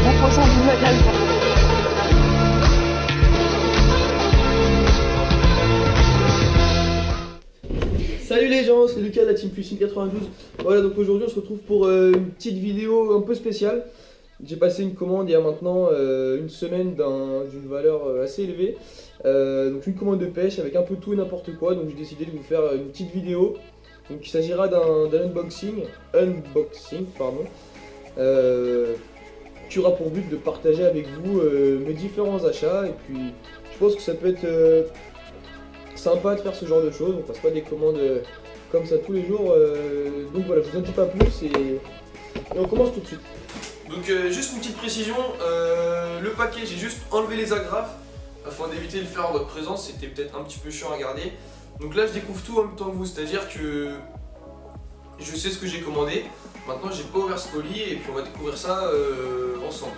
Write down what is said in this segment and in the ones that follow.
reposant du magasin. Salut les gens, c'est Lucas de la Team Fishing 92. Voilà, donc aujourd'hui on se retrouve pour une petite vidéo un peu spéciale. J'ai passé une commande il y a maintenant une semaine d'une valeur assez élevée. Donc une commande de pêche avec un peu tout et n'importe quoi. Donc j'ai décidé de vous faire une petite vidéo. Donc il s'agira d'un unboxing, pardon. Qui aura pour but de partager avec vous mes différents achats. Et puis je pense que ça peut être sympa de faire ce genre de choses. On passe pas des commandes comme ça tous les jours. Donc voilà, je vous en dis pas plus et on commence tout de suite. Donc juste une petite précision, le paquet j'ai juste enlevé les agrafes afin d'éviter de le faire en votre présence, c'était peut-être un petit peu chiant à garder. Donc là je découvre tout en même temps que vous, c'est-à-dire que je sais ce que j'ai commandé. Maintenant j'ai pas ouvert ce colis et puis on va découvrir ça ensemble.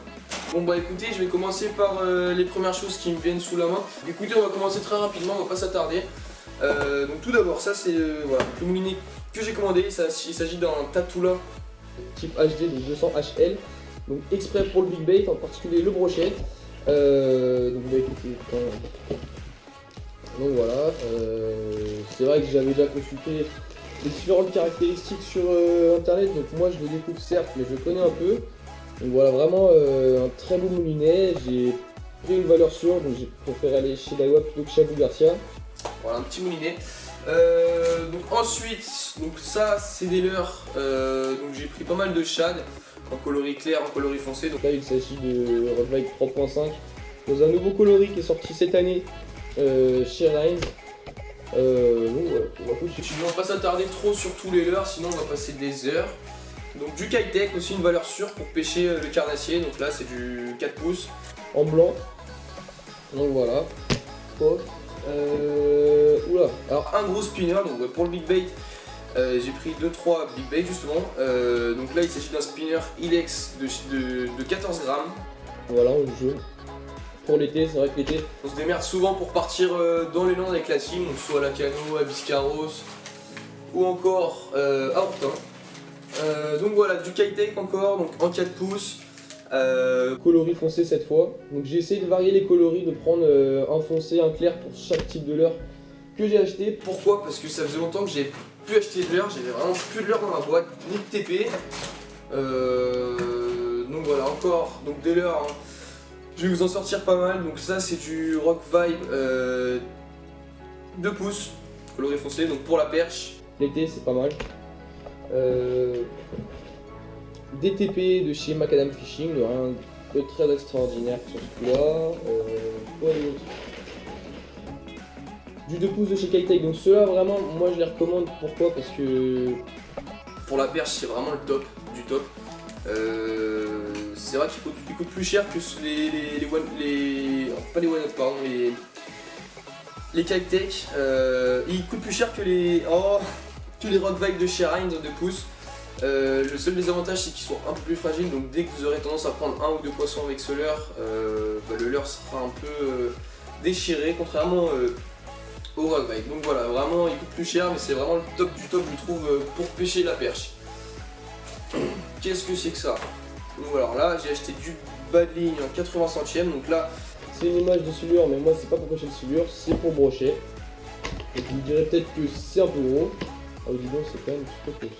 Bon bah écoutez, je vais commencer par les premières choses qui me viennent sous la main. Écoutez, on va commencer très rapidement, on va pas s'attarder. Donc tout d'abord, ça c'est voilà, le moulinet que j'ai commandé. Il s'agit d'un Tatula type HD de 200 HL. Donc exprès pour le big bait, en particulier le brochet. Donc bah écoutez, donc voilà, c'est vrai que j'avais déjà consulté les différentes caractéristiques sur internet. Donc moi je le découvre certes, mais je le connais un peu. Donc voilà, vraiment un très beau moulinet. J'ai pris une valeur sûre, donc j'ai préféré aller chez Daiwa plutôt que chez Abu Garcia. Voilà, un petit moulinet. Donc ensuite, donc ça c'est des leurres. Donc j'ai pris pas mal de shad en coloris clair, en coloris foncé. Donc là il s'agit de Rockvibe 3.5 dans un nouveau coloris qui est sorti cette année chez Rines. Donc voilà, on va pas s'attarder trop sur tous les leurres, sinon on va passer des heures. Donc du Kitech, aussi une valeur sûre pour pêcher le carnassier. Donc là c'est du 4 pouces en blanc. Donc voilà. Oh. Oula. Alors un gros spinner, donc pour le big bait j'ai pris 2-3 big bait justement. Donc là il s'agit d'un spinner Ilex de 14 grammes. Voilà, en jaune. Pour l'été, c'est vrai que l'été on se démerde souvent pour partir dans les Landes avec la team, donc soit à la Cano, à Biscarros ou encore à Hortin. Donc voilà, du Kitech encore, donc en 4 pouces, coloris foncé cette fois. Donc j'ai essayé de varier les coloris, de prendre un foncé, un clair pour chaque type de leurre que j'ai acheté. Pourquoi? Parce que ça faisait longtemps que j'ai plus acheté de leurre, j'avais vraiment plus de leurre dans ma boîte, ni de TP. Donc voilà, encore donc des leurres, hein. Je vais vous en sortir pas mal. Donc ça c'est du Rockvibe 2 pouces, coloris foncé, donc pour la perche. L'été c'est pas mal. DTP de chez Macadam Fishing, rien de très extraordinaire sur ce coup-là. Du 2 pouces de chez Kitech, donc ceux-là vraiment moi je les recommande. Pourquoi? Parce que pour la perche c'est vraiment le top du top. C'est vrai qu'il coûte plus cher que pas les one-up, pardon, les Kitech. Il coûte plus cher que les Rockvibe de chez Rines 2 pouces. Le seul désavantage c'est qu'ils sont un peu plus fragiles, donc dès que vous aurez tendance à prendre un ou deux poissons avec ce leurre, le leurre sera un peu déchiré, contrairement au Rockvibe. Donc voilà, vraiment il coûte plus cher, mais c'est vraiment le top du top je trouve pour pêcher la perche. Qu'est-ce que c'est que ça? Donc alors là j'ai acheté du bas de ligne en 80 centièmes, donc là c'est une image de silure, mais moi c'est pas pour pêcher le silure, c'est pour brochet. Et vous me direz peut-être que c'est un peu gros. Ah dis donc, c'est quand même un petit peu ça.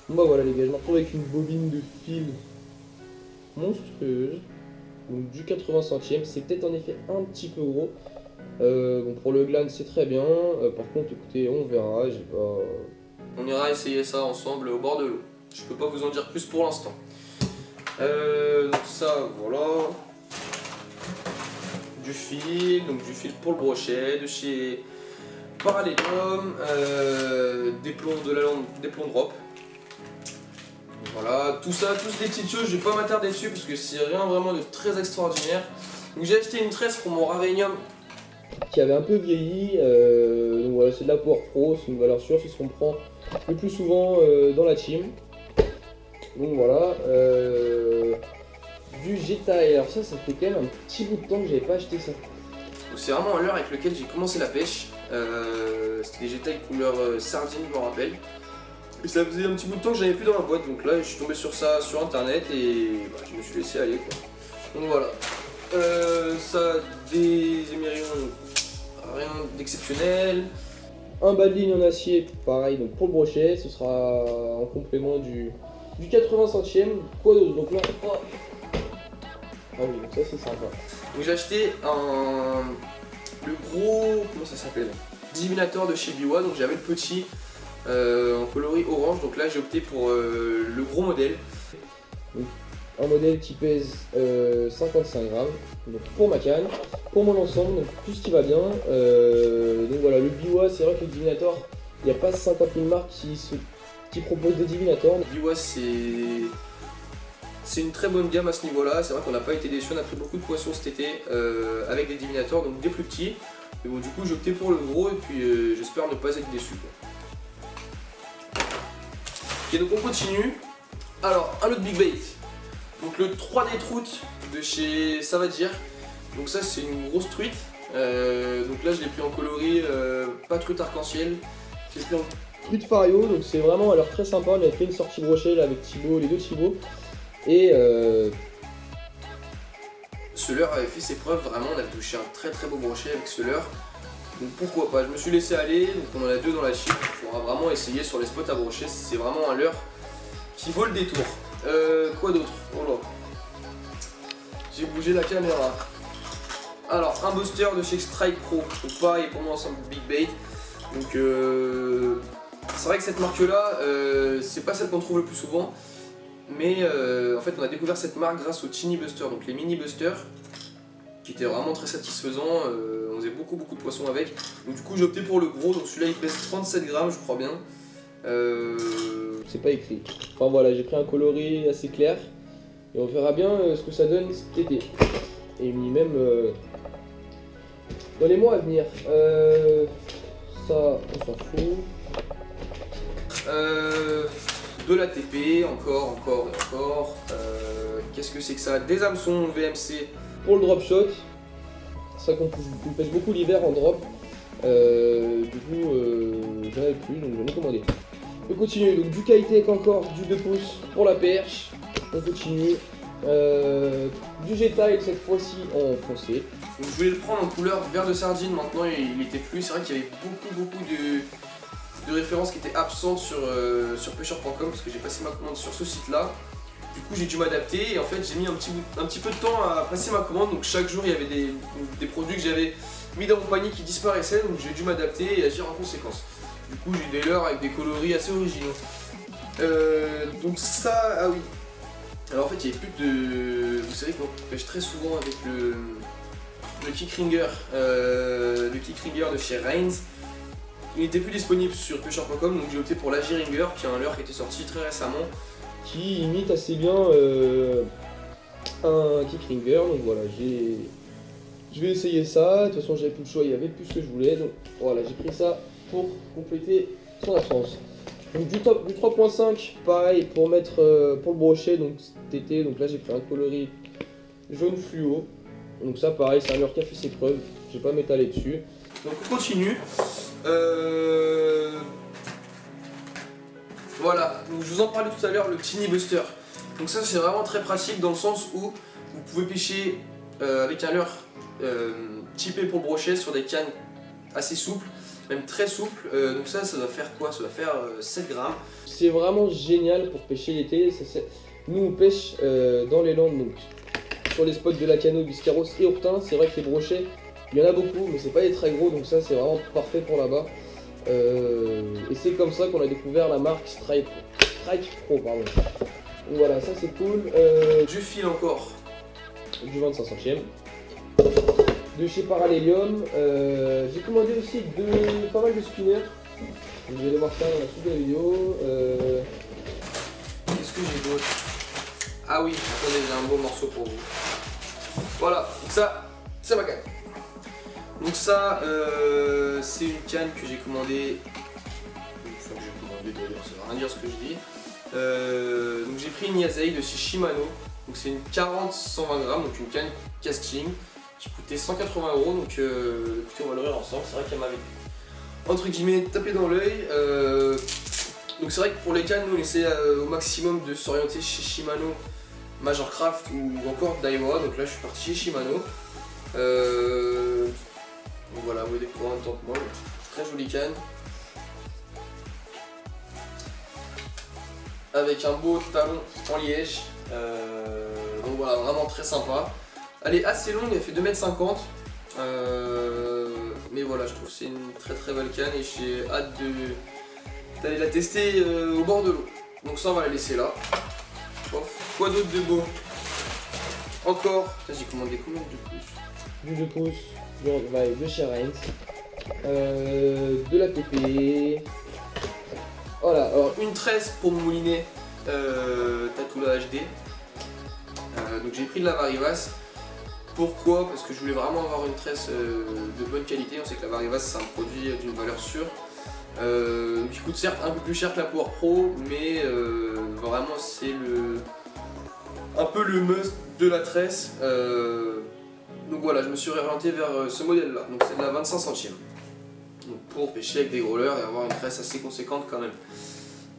Bon bah voilà les gars, je me retrouve avec une bobine de fil monstrueuse. Donc du 80 centièmes, c'est peut-être en effet un petit peu gros. Bon pour le gland c'est très bien. Par contre écoutez, on verra, on ira essayer ça ensemble au bord de l'eau. Je peux pas vous en dire plus pour l'instant. Donc ça voilà. Du fil pour le brochet, de chez Parallelum, des plombs drop. Voilà, tout ça, tous des petites choses, je vais pas m'attarder dessus parce que c'est rien vraiment de très extraordinaire. Donc j'ai acheté une tresse pour mon Rarenium qui avait un peu vieilli. Donc voilà, c'est de la Power Pro, c'est une valeur sûre, c'est ce qu'on prend le plus souvent dans la team. Donc voilà, du Jetail, alors ça fait quand même un petit bout de temps que j'avais pas acheté ça. C'est vraiment un leurre avec lequel j'ai commencé la pêche. C'était des Jetail couleur sardine, je me rappelle. Et ça faisait un petit bout de temps que j'avais plus dans la boîte, donc là je suis tombé sur ça sur internet et bah, je me suis laissé aller quoi. Donc voilà. Ça des émirions, rien d'exceptionnel. Un bas de ligne en acier, pareil donc pour le brochet, ce sera en complément du 80 centièmes. Quoi d'autre? Donc là, oh. Ah oui, donc ça c'est sympa. Donc j'ai acheté le gros, comment ça s'appelle, divinateur de chez Biwa, donc j'avais le petit en coloris orange, donc là j'ai opté pour le gros modèle. Donc, un modèle qui pèse 55 grammes, donc pour ma canne, pour mon ensemble, donc tout ce qui va bien. Donc voilà, le Biwa, c'est vrai que le divinateur, il n'y a pas 50 000 marques qui proposent des divinateurs. Biwa c'est une très bonne gamme à ce niveau-là, c'est vrai qu'on n'a pas été déçus, on a pris beaucoup de poissons cet été avec des divinateurs, donc des plus petits. Mais bon, du coup j'ai opté pour le gros et puis j'espère ne pas être déçu. Ok, donc on continue. Alors, un autre big bait. Donc le 3D truite de chez Savadir. Donc ça c'est une grosse truite. Donc là je l'ai pris en coloris, pas truite arc-en-ciel. Je l'ai pris en truite fario, donc c'est vraiment à l'heure très sympa. On a fait une sortie brochet là, avec Thibaut, les deux Thibaut. Et ce leurre avait fait ses preuves, vraiment on a touché un très très beau brochet avec ce leurre. Donc pourquoi pas, je me suis laissé aller, donc on en a deux dans la chip, il faudra vraiment essayer sur les spots à brochet, c'est vraiment un leurre qui vaut le détour. Quoi d'autre? Oh là, j'ai bougé la caméra. Alors un buster de chez Strike Pro, donc pareil pour moi c'est un big bait. Donc c'est vrai que cette marque là, c'est pas celle qu'on trouve le plus souvent. Mais en fait on a découvert cette marque grâce aux Tiny Busters, donc les mini busters qui étaient vraiment très satisfaisants, on faisait beaucoup de poissons avec. Donc du coup j'ai opté pour le gros, donc celui-là il pèse 37 grammes je crois bien. C'est pas écrit. Enfin voilà, j'ai pris un coloris assez clair et on verra bien ce que ça donne cet été. Et même dans les mois à venir. Ça on s'en fout. De l'ATP, encore. Qu'est-ce que c'est que ça? Des hameçons VMC pour le drop shot. Ça qu'on pêche beaucoup l'hiver en drop. Du coup, j'en avais plus, donc j'en ai commandé. On continue, donc du Kitech encore, du 2 pouces pour la perche. On continue. Du G-Tile cette fois-ci en foncé. Donc je voulais le prendre en couleur vert de sardine, maintenant il était plus. C'est vrai qu'il y avait beaucoup de références qui étaient absentes sur pêcheur.com parce que j'ai passé ma commande sur ce site là. Du coup j'ai dû m'adapter et en fait j'ai mis un petit peu de temps à passer ma commande, donc chaque jour il y avait des produits que j'avais mis dans mon panier qui disparaissaient, donc j'ai dû m'adapter et agir en conséquence. Du coup j'ai des leurres avec des coloris assez originaux. Donc ça, ah oui. Alors en fait il n'y avait plus de... Vous savez qu'on pêche très souvent avec le Kickringer de chez Rains. Il n'était plus disponible sur pêcheur.com, donc j'ai opté pour la Ringer, qui est un leurre qui était sorti très récemment, qui imite assez bien un Kickringer. Donc voilà, je vais essayer ça. De toute façon j'avais plus le choix, il y avait plus ce que je voulais, donc voilà, j'ai pris ça pour compléter son absence. Donc du 3.5, pareil pour mettre pour le brochet, donc cet été. Donc là j'ai pris un coloris jaune fluo. Donc ça pareil, c'est un leurre qui a fait ses preuves, je vais pas m'étaler dessus. Donc on continue. Voilà, donc je vous en parlais tout à l'heure, le Tiny Buster. Donc ça c'est vraiment très pratique dans le sens où vous pouvez pêcher avec un leurre typé pour le brochet sur des cannes assez souples, même très souples. Donc ça doit faire quoi? Ça doit faire 7 grammes. C'est vraiment génial pour pêcher l'été. Nous on pêche dans les Landes, donc sur les spots de Lacano, Biscarros et Ourtin. C'est vrai que les brochets, il y en a beaucoup, mais c'est pas des très gros, donc ça c'est vraiment parfait pour là-bas. Et c'est comme ça qu'on a découvert la marque Strike Pro. Pardon. Donc voilà, ça c'est cool. Du fil encore, du 25 centièmes. De chez Parallelium. J'ai commandé aussi pas mal de spinners. Vous allez voir ça dans la suite de la vidéo. Qu'est-ce que j'ai d'autre? Ah oui, attendez, j'ai un beau morceau pour vous. Voilà, donc ça, c'est ma canne. Donc ça, c'est une canne que j'ai commandée. Une fois que j'ai commandé d'ailleurs, ça ne veut rien dire ce que je dis. Donc j'ai pris une Yasei de chez Shimano. Donc c'est une 40-120 grammes, donc une canne casting qui coûtait 180 €. Donc écoutez, on va l'ouvrir ensemble. C'est vrai qu'elle m'avait entre guillemets tapé dans l'œil. Donc c'est vrai que pour les cannes, nous on essaie au maximum de s'orienter chez Shimano, Majorcraft ou encore Daiwa. Donc là je suis parti chez Shimano. Donc voilà, vous voyez découvrir en même temps que moi. Très jolie canne. Avec un beau talon en liège. Donc voilà, vraiment très sympa. Elle est assez longue, elle fait 2,50 m. Mais voilà, je trouve que c'est une très belle canne et j'ai hâte d'aller la tester au bord de l'eau. Donc ça on va la laisser là. Quoi d'autre de beau? Encore, j'ai commandé combien de pouces? Du 2 pouces, de chez Reigns. De la TP. Voilà, alors une tresse pour mon moulinet Tatula HD. Donc j'ai pris de la Varivas. Pourquoi? Parce que je voulais vraiment avoir une tresse de bonne qualité. On sait que la Varivas c'est un produit d'une valeur sûre. Qui coûte certes un peu plus cher que la Power Pro, mais vraiment c'est un peu le must de la tresse. Donc voilà, je me suis orienté vers ce modèle là. Donc c'est de la 25 centimes. Donc pour pêcher avec des growlers et avoir une tresse assez conséquente quand même.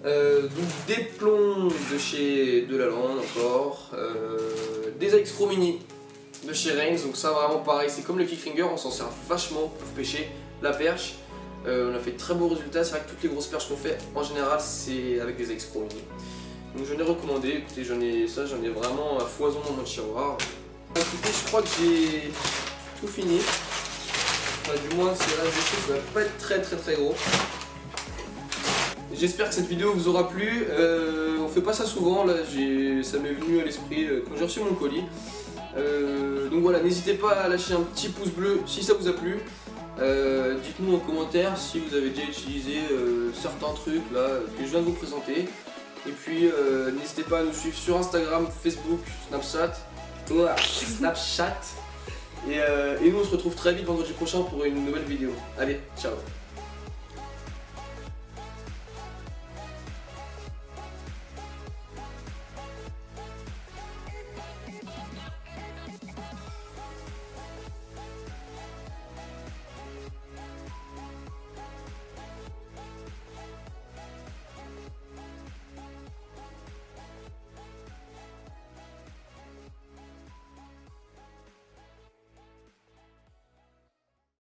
Donc des plombs de chez Delalande encore, des AX-Pro Mini de chez Reigns, donc ça vraiment pareil, c'est comme le Kickringer, on s'en sert vachement pour pêcher la perche. On a fait de très beaux résultats, c'est vrai que toutes les grosses perches qu'on fait en général c'est avec des AX-Pro Mini. Donc je l'ai recommandé, écoutez j'en ai vraiment à foison dans mon tiroir. Écoutez, je crois que j'ai tout fini. Enfin, du moins si reste des choses, ça va pas être très gros. J'espère que cette vidéo vous aura plu. On fait pas ça souvent, là ça m'est venu à l'esprit quand j'ai reçu mon colis. Donc voilà, n'hésitez pas à lâcher un petit pouce bleu si ça vous a plu. Dites-nous en commentaire si vous avez déjà utilisé certains trucs là que je viens de vous présenter. Et puis n'hésitez pas à nous suivre sur Instagram, Facebook, Snapchat. Et nous on se retrouve très vite vendredi prochain pour une nouvelle vidéo. Allez, ciao.